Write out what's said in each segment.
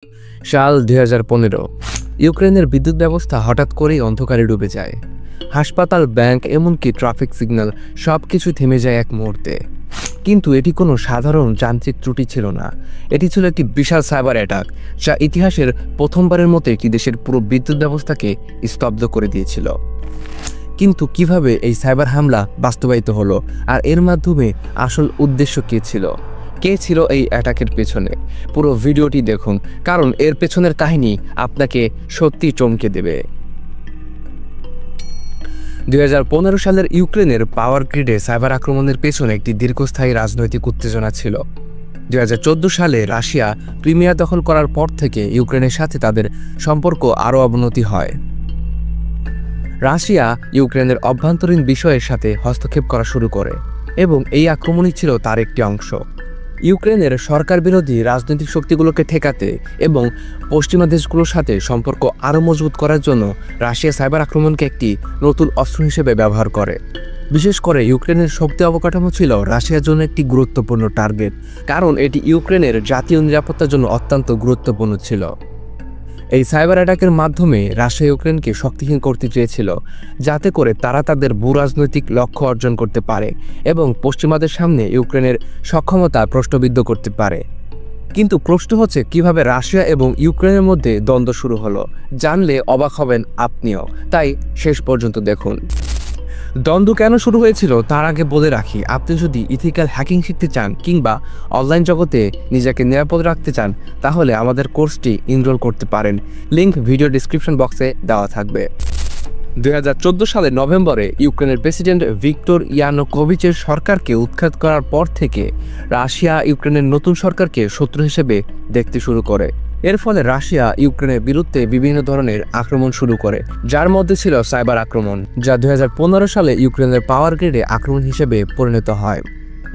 সাল ২০১৫ ইউক্রেনের বিদ্যুৎ ব্যবস্থা হঠাৎ করেই অন্ধকারে ডুবে যায়। হাসপাতাল, ব্যাংক, এমনকি ট্রাফিক সিগন্যাল সবকিছু থেমে যায় এক মুহূর্তে। কিন্তু এটি কোনো সাধারণ যান্ত্রিক ত্রুটি ছিল না, এটি ছিল একটি বিশাল সাইবার অ্যাটাক, যা ইতিহাসের প্রথমবারের মতো একটি দেশের পুরো বিদ্যুৎ ব্যবস্থাকে স্তব্ধ করে দিয়েছিল। কিন্তু কিভাবে এই সাইবার হামলা বাস্তবায়িত হলো, আর এর মাধ্যমে আসল উদ্দেশ্য কী ছিল? কে ছিল এই অ্যাটাকের পেছনে? পুরো ভিডিওটি দেখুন, কারণ এর পেছনের কাহিনী আপনাকে সত্যি চমকে দেবে। ২০১৫ সালের ইউক্রেনের পাওয়ার গ্রিডে সাইবার আক্রমণের পেছনে একটি দীর্ঘস্থায়ী রাজনৈতিক উত্তেজনা ছিল। ২০১৪ সালে রাশিয়া ক্রিমিয়া দখল করার পর থেকে ইউক্রেনের সাথে তাদের সম্পর্ক আরও অবনতি হয়। রাশিয়া ইউক্রেনের অভ্যন্তরীণ বিষয়ের সাথে হস্তক্ষেপ করা শুরু করে এবং এই আক্রমণই ছিল তার একটি অংশ। ইউক্রেনের সরকার বিরোধী রাজনৈতিক শক্তিগুলোকে ঠেকাতে এবং পশ্চিমা দেশগুলোর সাথে সম্পর্ক আরও মজবুত করার জন্য রাশিয়া সাইবার আক্রমণকে একটি নতুন অস্ত্র হিসেবে ব্যবহার করে। বিশেষ করে ইউক্রেনের শক্তি অবকাঠামো ছিল রাশিয়ার জন্য একটি গুরুত্বপূর্ণ টার্গেট, কারণ এটি ইউক্রেনের জাতীয় নিরাপত্তার জন্য অত্যন্ত গুরুত্বপূর্ণ ছিল। এই সাইবার অ্যাটাকের মাধ্যমে রাশিয়া ইউক্রেনকে শক্তিহীন করতে চেয়েছিল, যাতে করে তারা তাদের ভূরাজনৈতিক লক্ষ্য অর্জন করতে পারে এবং পশ্চিমাদের সামনে ইউক্রেনের সক্ষমতা প্রশ্নবিদ্ধ করতে পারে। কিন্তু প্রশ্ন হচ্ছে, কিভাবে রাশিয়া এবং ইউক্রেনের মধ্যে দ্বন্দ্ব শুরু হলো? জানলে অবাক হবেন আপনিও, তাই শেষ পর্যন্ত দেখুন। দ্বন্দ্ব কেন শুরু হয়েছিল তার আগে বলে রাখি, আপনি যদি ইথিক্যাল হ্যাকিং শিখতে চান কিংবা অনলাইন জগতে নিজেকে নিরাপদ রাখতে চান, তাহলে আমাদের কোর্সটি এনরোল করতে পারেন। লিংক ভিডিও ডিসক্রিপশন বক্সে দেওয়া থাকবে। ২০১৪ সালের নভেম্বরে ইউক্রেনের প্রেসিডেন্ট ভিক্টর ইয়ানুকোভিচের সরকারকে উৎখাত করার পর থেকে রাশিয়া ইউক্রেনের নতুন সরকারকে শত্রু হিসেবে দেখতে শুরু করে। এর ফলে রাশিয়া ইউক্রেনের বিরুদ্ধে বিভিন্ন ধরনের আক্রমণ শুরু করে, যার মধ্যে ছিল সাইবার আক্রমণ, যা ২০১৫ সালে ইউক্রেনের পাওয়ার গ্রিডে আক্রমণ হিসেবে পরিণত হয়।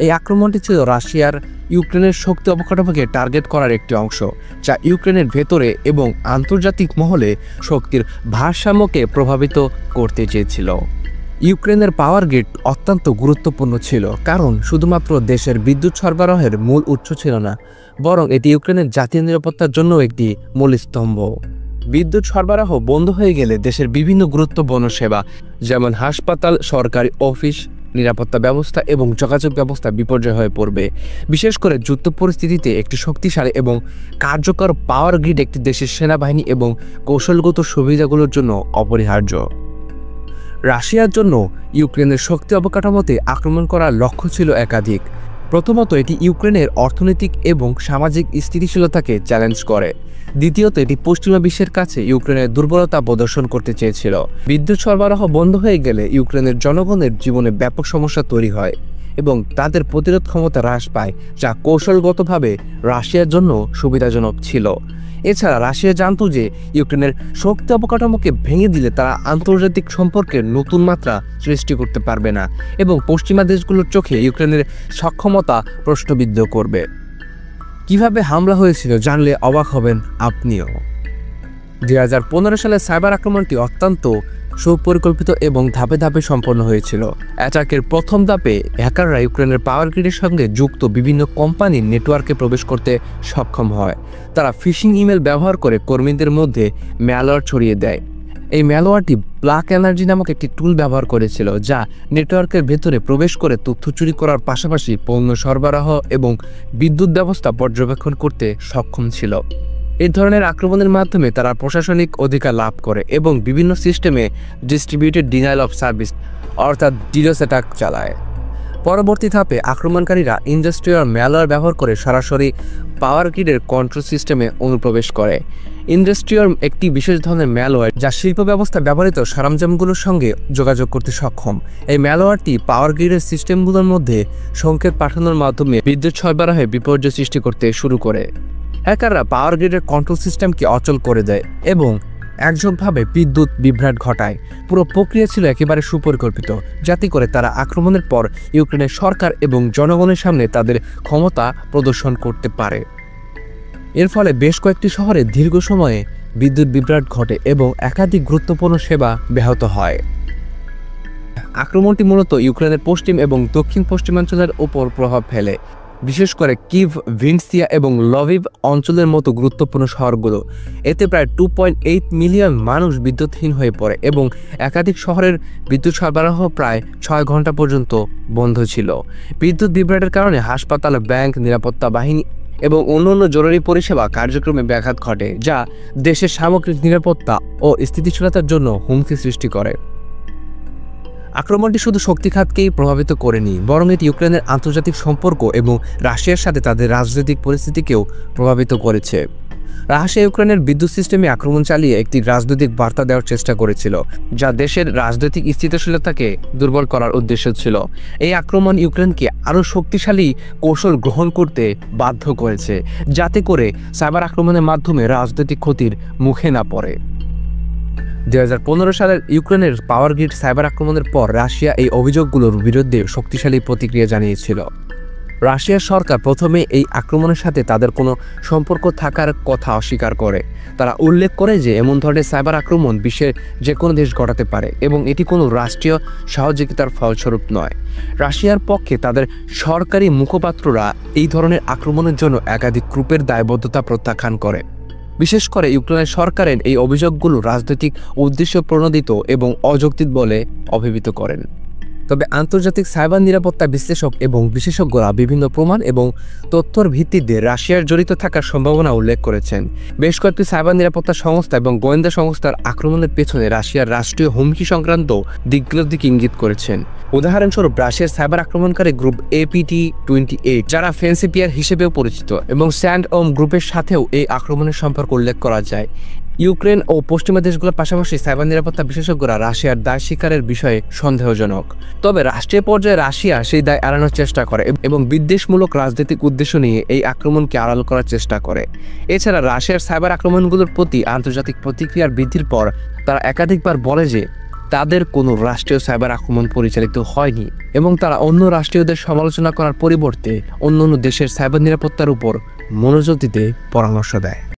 এই আক্রমণটি ছিল রাশিয়ার ইউক্রেনের শক্তি অবকাঠামোকে টার্গেট করার একটি অংশ, যা ইউক্রেনের ভেতরে এবং আন্তর্জাতিক মহলে শক্তির ভারসাম্যকে প্রভাবিত করতে চেয়েছিল। ইউক্রেনের পাওয়ার গ্রিড অত্যন্ত গুরুত্বপূর্ণ ছিল, কারণ শুধুমাত্র দেশের বিদ্যুৎ সরবরাহের মূল উৎস ছিল না, বরং এটি ইউক্রেনের জাতীয় নিরাপত্তার জন্য একটি মূল স্তম্ভ। বিদ্যুৎ সরবরাহ বন্ধ হয়ে গেলে দেশের বিভিন্ন গুরুত্বপূর্ণ সেবা, যেমন হাসপাতাল, সরকারি অফিস, নিরাপত্তা ব্যবস্থা এবং যোগাযোগ ব্যবস্থা বিপর্যয় হয়ে পড়বে। বিশেষ করে যুদ্ধ পরিস্থিতিতে একটি শক্তিশালী এবং কার্যকর পাওয়ার গ্রিড একটি দেশের সেনাবাহিনী এবং কৌশলগত সুবিধাগুলোর জন্য অপরিহার্য। রাশিয়ার জন্য ইউক্রেনের শক্তি অবকাঠামোতে আক্রমণ করার লক্ষ্য ছিল একাধিক। প্রথমত, এটি ইউক্রেনের অর্থনৈতিক এবং সামাজিক স্থিতিশীলতাকে চ্যালেঞ্জ করে। দ্বিতীয়ত, এটি পশ্চিমা বিশ্বের কাছে ইউক্রেনের দুর্বলতা প্রদর্শন করতে চেয়েছিল। বিদ্যুৎ সরবরাহ বন্ধ হয়ে গেলে ইউক্রেনের জনগণের জীবনে ব্যাপক সমস্যা তৈরি হয় এবং তাদের প্রতিরোধ ক্ষমতা হ্রাস পায়, যা কৌশলগতভাবে রাশিয়ার জন্য সুবিধাজনক ছিল। এছাড়া রাশিয়া জানত যে ইউক্রেনের শক্তি অবকাঠামোকে ভেঙে দিলে তারা আন্তর্জাতিক সম্পর্কের নতুন মাত্রা সৃষ্টি করতে পারবে না এবং পশ্চিমা দেশগুলোর চোখে ইউক্রেনের সক্ষমতা প্রশ্নবিদ্ধ করবে। কিভাবে হামলা হয়েছিল জানলে অবাক হবেন আপনিও। ২০১৫ সালে সাইবার আক্রমণটি অত্যন্ত সুপরিকল্পিত এবং ধাপে ধাপে সম্পন্ন হয়েছিল। অ্যাটাকের প্রথম ধাপে হ্যাকাররা ইউক্রেনের পাওয়ার গ্রিডের সঙ্গে যুক্ত বিভিন্ন কোম্পানির নেটওয়ার্কে প্রবেশ করতে সক্ষম হয়। তারা ফিশিং ইমেল ব্যবহার করে কর্মীদের মধ্যে ম্যালওয়্যার ছড়িয়ে দেয়। এই ম্যালওয়্যারটি ব্ল্যাক এনার্জি নামক একটি টুল ব্যবহার করেছিল, যা নেটওয়ার্কের ভেতরে প্রবেশ করে তথ্য চুরি করার পাশাপাশি পণ্য সরবরাহ এবং বিদ্যুৎ ব্যবস্থা পর্যবেক্ষণ করতে সক্ষম ছিল। এই ধরনের আক্রমণের মাধ্যমে তারা প্রশাসনিক অধিকার লাভ করে এবং বিভিন্ন সিস্টেমে ডিস্ট্রিবিউটেড ডিনাইল অফ সার্ভিস অর্থাৎ ডিডোস অ্যাটাক চালায়। পরবর্তী ধাপে আক্রমণকারীরা ইন্ডাস্ট্রিয়াল ম্যালওয়্যার ব্যবহার করে সরাসরি পাওয়ার গ্রিডের কন্ট্রোল সিস্টেমে অনুপ্রবেশ করে। ইন্ডাস্ট্রিয়াল একটি বিশেষ ধরনের ম্যালওয়্যার, যা শিল্প ব্যবস্থা ব্যবহৃত সরঞ্জামগুলোর সঙ্গে যোগাযোগ করতে সক্ষম। এই ম্যালওয়্যারটি পাওয়ার গ্রিডের সিস্টেমগুলোর মধ্যে সংকেত পাঠানোর মাধ্যমে বিদ্যুৎ সরবরাহে বিপর্যয় সৃষ্টি করতে শুরু করে। হ্যাকাররা পাওয়ার গ্রিডের কন্ট্রোল সিস্টেমকে অচল করে দেয় এবং একযোগভাবে বিদ্যুৎ বিভ্রাট ঘটায়। পুরো প্রক্রিয়া ছিল একেবারে সুপরিকল্পিত, যাতে করে তারা আক্রমণের পর ইউক্রেনের সরকার এবং জনগণের সামনে তাদের ক্ষমতা প্রদর্শন করতে পারে। এর ফলে বেশ কয়েকটি শহরে দীর্ঘ সময়ে বিদ্যুৎ বিভ্রাট ঘটে এবং একাধিক গুরুত্বপূর্ণ সেবা ব্যাহত হয়। আক্রমণটি মূলত ইউক্রেনের পশ্চিম এবং দক্ষিণ পশ্চিমাঞ্চলের উপর প্রভাব ফেলে। বিশেষ করে কিভ, ভিনসিয়া এবং লভিভ অঞ্চলের মতো গুরুত্বপূর্ণ শহরগুলো। এতে প্রায় 2.8 মিলিয়ন মানুষ বিদ্যুৎহীন হয়ে পড়ে এবং একাধিক শহরের বিদ্যুৎ সরবরাহ প্রায় 6 ঘন্টা পর্যন্ত বন্ধ ছিল। বিদ্যুৎ বিভ্রাটের কারণে হাসপাতাল, ব্যাংক, নিরাপত্তা বাহিনী এবং অন্যান্য জরুরি পরিষেবা কার্যক্রমে ব্যাঘাত ঘটে, যা দেশের সামগ্রিক নিরাপত্তা ও স্থিতিশীলতার জন্য হুমকি সৃষ্টি করে। আক্রমণটি শুধু শক্তি খাতকেই প্রভাবিত করেনি, বরং এটি ইউক্রেনের আন্তর্জাতিক সম্পর্ক এবং রাশিয়ার সাথে তাদের রাজনৈতিক পরিস্থিতিকেও প্রভাবিত করেছে। রাশিয়া ইউক্রেনের বিদ্যুৎ সিস্টেমে আক্রমণ চালিয়ে একটি রাজনৈতিক বার্তা দেওয়ার চেষ্টা করেছিল, যা দেশের রাজনৈতিক স্থিতিশীলতাকে দুর্বল করার উদ্দেশ্য ছিল। এই আক্রমণ ইউক্রেনকে আরও শক্তিশালী কৌশল গ্রহণ করতে বাধ্য করেছে, যাতে করে সাইবার আক্রমণের মাধ্যমে রাজনৈতিক ক্ষতির মুখে না পড়ে। 2015 সালের ইউক্রেনের পাওয়ার গ্রিড সাইবার আক্রমণের পর রাশিয়া এই অভিযোগগুলোর বিরুদ্ধে শক্তিশালী প্রতিক্রিয়া জানিয়েছিল। রাশিয়ার সরকার প্রথমে এই আক্রমণের সাথে তাদের কোনো সম্পর্ক থাকার কথা অস্বীকার করে। তারা উল্লেখ করে যে এমন ধরনের সাইবার আক্রমণ বিশ্বের যে কোনো দেশ ঘটাতে পারে এবং এটি কোনো রাষ্ট্রীয় সহযোগিতার ফলস্বরূপ নয়। রাশিয়ার পক্ষে তাদের সরকারি মুখপাত্ররা এই ধরনের আক্রমণের জন্য একাধিক গ্রুপের দায়বদ্ধতা প্রত্যাখ্যান করে। বিশেষ করে ইউক্রেনের সরকারের এই অভিযোগগুলো রাজনৈতিক উদ্দেশ্য প্রণোদিত এবং অযৌক্তিক বলে অভিহিত করেন। তবে আন্তর্জাতিক সাইবার নিরাপত্তা বিশ্লেষক এবং বিশেষজ্ঞরা বিভিন্ন প্রমাণ এবং তথ্যর ভিত্তিতে রাশিয়ার জড়িত থাকার সম্ভাবনা উল্লেখ করেছেন। বেশ কয়েকটি সাইবার নিরাপত্তা সংস্থা এবং গোয়েন্দা সংস্থার আক্রমণের পেছনে রাশিয়ার রাষ্ট্রীয় হুমকি সংক্রান্ত দিকগুলোর দিকে ইঙ্গিত করেছেন। উদাহরণস্বরূপ, রাশিয়ার সাইবার আক্রমণকারী গ্রুপ APT28, যারা ফেন্সিপিয়ার হিসেবেও পরিচিত, এবং স্যান্ডওম গ্রুপের সাথেও এই আক্রমণের সম্পর্ক উল্লেখ করা যায়। ইউক্রেন ও পশ্চিমা দেশগুলোর পাশাপাশি সাইবার নিরাপত্তা বিশেষজ্ঞরা রাশিয়ার দায় স্বীকারের বিষয়ে সন্দেহজনক। তবে রাষ্ট্রীয় পর্যায়ে রাশিয়া সেই দায় এড়ানোর চেষ্টা করে এবং বিদ্বেষমূলক রাজনৈতিক উদ্দেশ্য নিয়ে এই আক্রমণকে আড়াল করার চেষ্টা করে। এছাড়া রাশিয়ার সাইবার আক্রমণগুলোর প্রতি আন্তর্জাতিক প্রতিক্রিয়ার বৃদ্ধির পর তারা একাধিকবার বলে যে তাদের কোনো রাষ্ট্রীয় সাইবার আক্রমণ পরিচালিত হয়নি এবং তারা অন্য রাষ্ট্রীয়দের সমালোচনা করার পরিবর্তে অন্যান্য দেশের সাইবার নিরাপত্তার উপর মনোযোগ দিতে পরামর্শ দেয়।